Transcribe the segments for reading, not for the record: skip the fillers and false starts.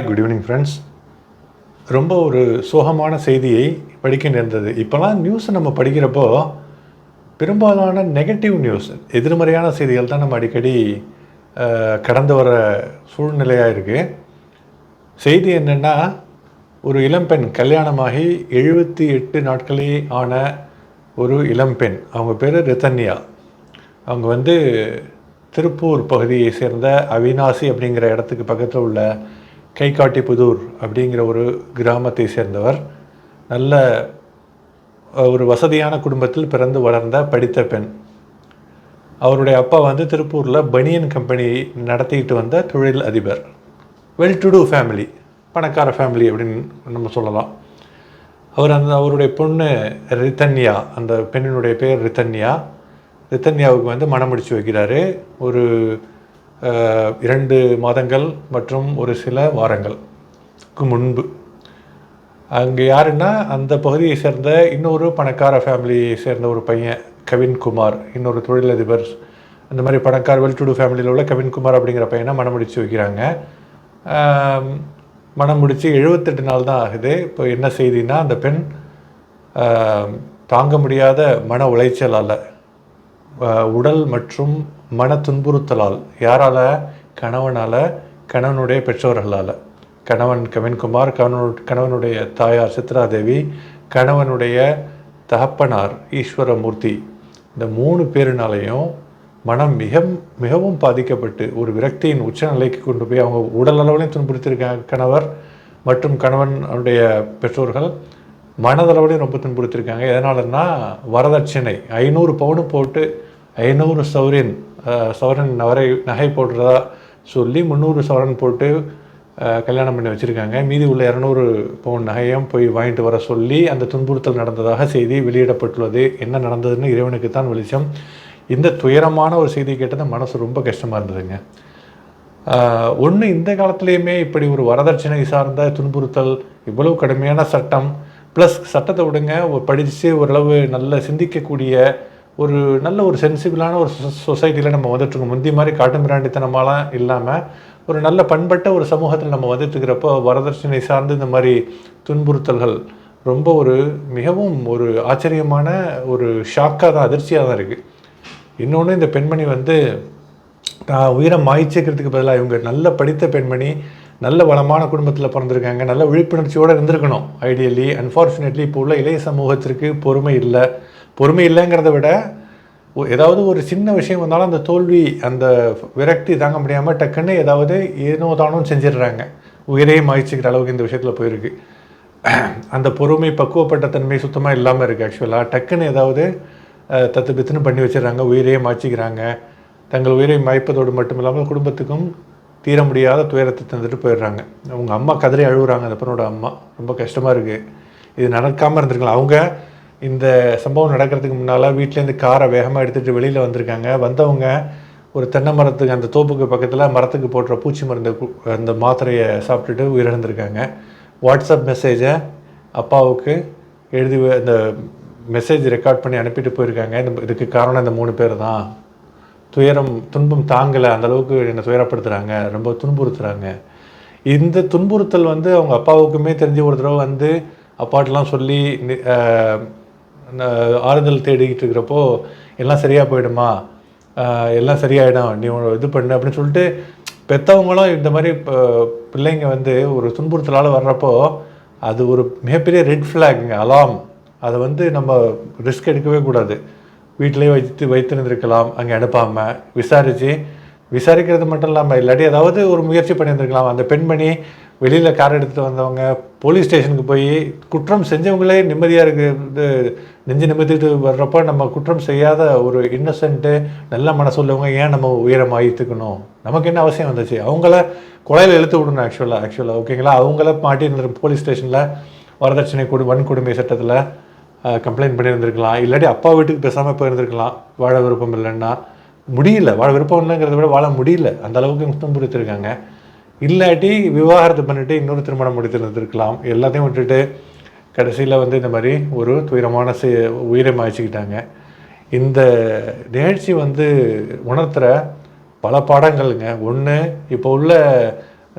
Good evening friends. ரொம்ப ஒரு சோகமான செய்தியை படிக்க நேர்ந்தது. இப்போலாம் நியூஸை நம்ம படிக்கிறப்போ பெரும்பாலான நெகட்டிவ் நியூஸ், எதிர்மறையான செய்திகள் தான் நம்ம அடிக்கடி கடந்து வர சூழ்நிலையாக இருக்குது. செய்தி என்னென்னா, ஒரு இளம்பெண் கல்யாணமாகி 78 நாட்களே ஆன ஒரு இளம்பெண், அவங்க பேர் ரிதன்யா. அவங்க திருப்பூர் பகுதியை சேர்ந்த அவினாசி அப்படிங்கிற இடத்துக்கு பக்கத்தில் உள்ள கைகாட்டிபுதூர் அப்படிங்கிற ஒரு கிராமத்தை சேர்ந்தவர். நல்ல ஒரு வசதியான குடும்பத்தில் பிறந்து வளர்ந்த படித்த பெண். அவருடைய அப்பா திருப்பூரில் பனியன் கம்பெனி நடத்திக்கிட்டு வந்த தொழில் அதிபர். வெல் டு டூ ஃபேமிலி, பணக்கார ஃபேமிலி அப்படின்னு நம்ம சொல்லலாம். அவருடைய பொண்ணு ரிதன்யா, அந்த பெண்ணினுடைய பேர் ரிதன்யா. ரிதன்யாவுக்கு மனம் முடிச்சு வைக்கிறாரு. ஒரு 2 மாதங்கள் மற்றும் ஒரு சில வாரங்களுக்கு முன்பு. அங்கே யாருன்னா, அந்த பகுதியை சேர்ந்த இன்னொரு பணக்கார ஃபேமிலியை சேர்ந்த ஒரு பையன் கவின்குமார், இன்னொரு தொழிலதிபர். அந்த மாதிரி பணக்கார வெல் டு டூ ஃபேமிலியில் உள்ள கவின்குமார் அப்படிங்கிற பையனை மனம் முடிச்சு வைக்கிறாங்க. மனம் முடித்து 78 நாள் தான் ஆகுது. இப்போ என்ன செய்தின்னா, அந்த பெண் தாங்க முடியாத மன உளைச்சலால், உடல் மற்றும் மன துன்புறுத்தலால், யாரால்? கணவனால், கணவனுடைய பெற்றோர்களால். கணவன் கவின்குமார், கணவனுடைய தாயார் சித்ராதேவி, கணவனுடைய தகப்பனார் ஈஸ்வரமூர்த்தி, இந்த 3 பேருனாலையும் மனம் மிகவும் பாதிக்கப்பட்டு ஒரு விரக்தியின் உச்சநிலைக்கு கொண்டு போய் அவங்க உடல் அளவிலையும் துன்புறுத்தியிருக்காங்க கணவர் மற்றும் கணவனுடைய பெற்றோர்கள். மனதளவிலையும் ரொம்ப துன்புறுத்தியிருக்காங்க. எதனாலன்னா, வரதட்சணை 500 பவுன் போட்டு 500 சவரன் நகை போடுறதா சொல்லி 300 சவரன் போட்டு கல்யாணம் பண்ணி வச்சுருக்காங்க. மீதி உள்ள 200 பவுன் நகையும் போய் வாங்கிட்டு வர சொல்லி அந்த துன்புறுத்தல் நடந்ததாக செய்தி வெளியிடப்பட்டுள்ளது. என்ன நடந்ததுன்னு இறைவனுக்கு தான் வெளிச்சம். இந்த துயரமான ஒரு செய்தி கேட்டது மனசு ரொம்ப கஷ்டமாக இருந்ததுங்க. ஒன்று, இந்த காலத்துலேயுமே இப்படி ஒரு வரதட்சணை சார்ந்த துன்புறுத்தல், இவ்வளவு கடுமையான சட்டம், ப்ளஸ் சட்டத்தை விடுங்க, படித்து ஓரளவு நல்ல சிந்திக்கக்கூடிய ஒரு நல்ல ஒரு சென்சிபிளான ஒரு சொசைட்டியில் நம்ம வந்துட்டுருக்கோம். முந்தி மாதிரி காட்டு மிராண்டித்தனமாலாம் இல்லாமல் ஒரு நல்ல பண்பட்ட ஒரு சமூகத்தில் நம்ம வந்துட்டுருக்கிறப்போ வரதட்சணை சார்ந்து இந்த மாதிரி துன்புறுத்தல்கள் ரொம்ப மிகவும் ஒரு ஆச்சரியமான ஒரு ஷாக்காக தான், அதிர்ச்சியாக தான் இருக்குது. இன்னொன்று, இந்த பெண்மணி நான் உயிரை மாய்ச்சிக்கிறதுக்கு பதிலாக இவங்க நல்ல படித்த பெண்மணி, நல்ல வளமான குடும்பத்தில் பிறந்திருக்காங்க, நல்ல விழிப்புணர்ச்சியோடு இருந்திருக்கணும் ஐடியலி. அன்ஃபார்ச்சுனேட்லி இப்போ உள்ள இளைய சமூகத்திற்கு பொறுமை இல்லைங்கிறத விட, ஏதாவது ஒரு சின்ன விஷயம் வந்தாலும் அந்த தோல்வி, அந்த விரக்தி தாங்க முடியாமல் டக்குன்னு ஏதாவது ஏனோ தானும் செஞ்சிடுறாங்க. உயிரே மாய்ச்சிக்கிற அளவுக்கு இந்த விஷயத்தில் போயிருக்கு. அந்த பொறுமை, பக்குவப்பட்ட தன்மை சுத்தமாக இல்லாமல் இருக்குது. ஆக்சுவலாக டக்குன்னு ஏதாவது தத்து பித்துன்னு பண்ணி வச்சிடறாங்க, உயிரையே மாய்ச்சிக்கிறாங்க. தங்கள் உயிரை மாய்ப்பதோடு மட்டும் இல்லாமல் குடும்பத்துக்கும் தீர முடியாத துயரத்தை தந்துட்டு போயிடுறாங்க. அவங்க அம்மா கதறி அழுகுறாங்க. அந்த பொண்ணோட அம்மா ரொம்ப கஷ்டமாக இருக்குது. இது நடக்காமல் இருந்திருக்கலாம். அவங்க இந்த சம்பவம் நடக்கிறதுக்கு முன்னால் வீட்டிலேருந்து காரை வேகமாக எடுத்துகிட்டு வெளியில் வந்திருக்காங்க. வந்தவங்க ஒரு தென்னை மரத்துக்கு, அந்த தோப்புக்கு பக்கத்தில் மரத்துக்கு போடுற பூச்சி மருந்து, அந்த மாத்திரையை சாப்பிட்டுட்டு உயிரிழந்திருக்காங்க. வாட்ஸ்அப் மெசேஜை அப்பாவுக்கு எழுதி அந்த மெசேஜ் ரெக்கார்ட் பண்ணி அனுப்பிட்டு போயிருக்காங்க. இதுக்கு காரணம் இந்த 3 பேர் தான். துன்பம் தாங்கலை, அந்தளவுக்கு என்னை துயரப்படுத்துகிறாங்க, ரொம்ப துன்புறுத்துகிறாங்க. இந்த துன்புறுத்தல் அவங்க அப்பாவுக்குமே தெரிஞ்ச ஒரு தடவை அப்பாட்டெலாம் சொல்லி ஆறுதல் தேடிக்கிட்டு இருக்கிறப்போ, எல்லாம் சரியாக போயிடுமா, எல்லாம் சரியாயிடும், நீ இது பண்ணு அப்படின்னு சொல்லிட்டு பெற்றவங்களும் இந்த மாதிரி பிள்ளைங்க ஒரு துன்புறுத்தலால் வர்றப்போ அது ஒரு மிகப்பெரிய ரெட் ஃப்ளாகுங்க, அலாம். அதை நம்ம ரிஸ்க் எடுக்கவே கூடாது. வீட்டிலே வைத்திருந்திருக்கலாம், அங்கே அனுப்பாமல் விசாரிக்கிறது மட்டும் இல்லாமல் இல்லாட்டி ஏதாவது ஒரு முயற்சி பண்ணியிருந்திருக்கலாம். அந்த பெண்மணி வெளியில் கார் எடுத்துகிட்டு வந்தவங்க போலீஸ் ஸ்டேஷனுக்கு போய் குற்றம் செஞ்சவங்களே நிம்மதியாக இருக்குது, நெஞ்சு நிமித்திட்டு வர்றப்போ நம்ம குற்றம் செய்யாத ஒரு இன்னசென்ட்டு நல்ல மனசுள்ளவங்க ஏன் நம்ம உயிரை மாற்றிக்கணும்? நமக்கு என்ன அவசியம் வந்துச்சு? அவங்கள கொலையில் இழுத்து விடணும். ஆக்சுவலாக ஓகேங்களா, அவங்கள மாட்டியிருந்த போலீஸ் ஸ்டேஷனில் வரதட்சணை வன்கொடுமை சட்டத்தில் கம்ப்ளைண்ட் பண்ணியிருந்திருக்கலாம். இல்லாட்டி அப்பா வீட்டுக்கு பேசாமல் போயிருந்துருக்கலாம், வாழ விருப்பம் இல்லைன்னா. வாழ விருப்பம் இல்லைங்கிறத விட வாழ முடியல, அந்த அளவுக்கு துன்புறுத்திருக்காங்க. இல்லாட்டி விவாகரத்து பண்ணிவிட்டு இன்னொரு திருமணம் முடித்திருந்துருக்கலாம். எல்லாத்தையும் விட்டுட்டு கடைசியில் இந்த மாதிரி ஒரு துயரமான உயிரை மாய்ச்சிக்கிட்டாங்க. இந்த நிகழ்ச்சி உணர்த்துகிற பல பாடங்கள்ங்க. ஒன்று, இப்போ உள்ள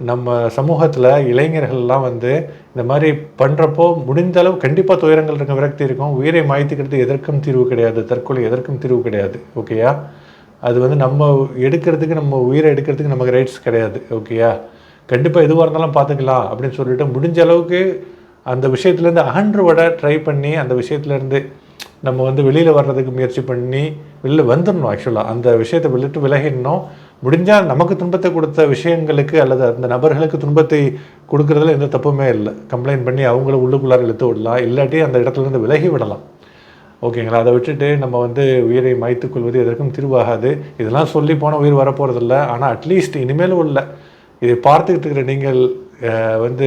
நம்ம சமூகத்தில் இளைஞர்கள்லாம் வந்து இந்த மாதிரி பண்ணுறப்போ முடிந்த அளவு கண்டிப்பாக துயரங்கள் இருக்க விரக்தி இருக்கும். உயிரை மாய்த்துக்கிறது எதற்கும் தீர்வு கிடையாது, தற்கொலை எதற்கும் தீர்வு கிடையாது. ஓகேயா? அது வந்து நம்ம எடுக்கிறதுக்கு, நம்ம உயிரை எடுக்கிறதுக்கு நமக்கு ரைட்ஸ் கிடையாது. ஓகேயா? கண்டிப்பாக எதுவாக இருந்தாலும் பார்த்துக்கலாம் அப்படின்னு சொல்லிட்டு முடிஞ்ச அளவுக்கு அந்த விஷயத்துலேருந்து அகன்று ட்ரை பண்ணி அந்த விஷயத்துலேருந்து நம்ம வந்து வெளியில் வர்றதுக்கு முயற்சி பண்ணி வெளியில் வந்துடணும். ஆக்சுவலாக அந்த விஷயத்தை விட்டு விலகிடணும். முடிஞ்சால் நமக்கு துன்பத்தை கொடுத்த விஷயங்களுக்கு அல்லது அந்த நபர்களுக்கு துன்பத்தை கொடுக்குறதுல எந்த தப்புமே இல்லை. கம்ப்ளைண்ட் பண்ணி அவங்கள உள்ளுக்குள்ளார இழுத்து விடலாம், இல்லாட்டி அந்த இடத்துலேருந்து விலகி விடலாம். ஓகேங்களா? அதை விட்டுட்டு நம்ம வந்து உயிரை மாய்த்து கொள்வது எதற்கும் தீர்வாகாது. இதெல்லாம் சொல்லி போனால் உயிர் வரப்போகிறதில்ல. ஆனால் அட்லீஸ்ட் இனிமேலும் உள்ள இதை பார்த்துக்கிட்டு இருக்கிற நீங்கள் வந்து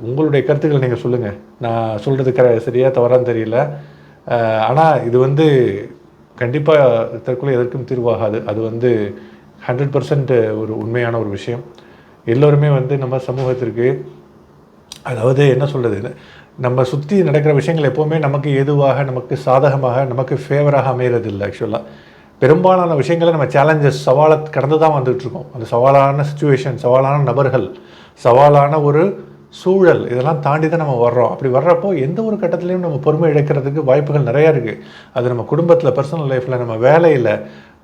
உங்களுடைய கருத்துக்களை நீங்கள் சொல்லுங்கள். நான் சொல்கிறது சரியா தவறான்னு தெரியல. ஆனால் இது வந்து கண்டிப்பாக தற்கொலை எதற்கும் தீர்வாகாது. அது வந்து 100% ஒரு உண்மையான ஒரு விஷயம். எல்லோருமே வந்து நம்ம சமூகத்திற்கு, அதாவது என்ன சொல்கிறது, நம்ம சுற்றி நடக்கிற விஷயங்கள் எப்போவுமே நமக்கு ஏதுவாக, நமக்கு சாதகமாக, நமக்கு ஃபேவராக அமைகிறது இல்லை. ஆக்சுவலாக பெரும்பாலான விஷயங்களை நம்ம சேலஞ்சஸ், சவாலை கடந்து தான் வந்துகிட்ருக்கோம். அந்த சவாலான சுச்சுவேஷன், சவாலான நபர்கள், சவாலான ஒரு சூழல், இதெல்லாம் தாண்டி தான் நம்ம வர்றோம். அப்படி வர்றப்போ எந்த ஒரு கட்டத்துலையும் நம்ம பொறுமை இழக்கிறதுக்கு வாய்ப்புகள் நிறையா இருக்குது. அது நம்ம குடும்பத்தில், பர்சனல் லைஃப்பில், நம்ம வேலையில்,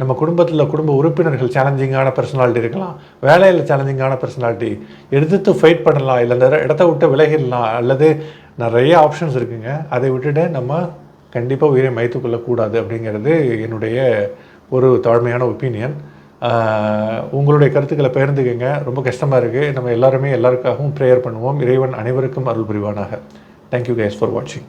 நம்ம குடும்பத்தில் குடும்ப உறுப்பினர்கள் சேலஞ்சிங்கான பர்சனாலிட்டி இருக்கலாம், வேலையில் சேலஞ்சிங்கான பர்சனாலிட்டி, எதிர்த்து ஃபைட் பண்ணலாம், இல்லை அந்த இடத்த விட்டு விலகிடலாம், அல்லது நிறைய ஆப்ஷன்ஸ் இருக்குங்க. அதை விட்டுட்டு நம்ம கண்டிப்பாக உயிரை மாய்த்து கொள்ளக்கூடாது அப்படிங்கிறது என்னுடைய ஒரு தாழ்மையான ஒப்பீனியன். உங்களுடைய கருத்துக்களை பகிர்ந்துக்கங்க. ரொம்ப கஷ்டமாக இருக்குது. நம்ம எல்லாருமே எல்லாருக்காகவும் ப்ரேயர் பண்ணுவோம். இறைவன் அனைவருக்கும் அருள் புரிவானாக. தேங்க்யூ கைஸ் ஃபார் வாட்சிங்.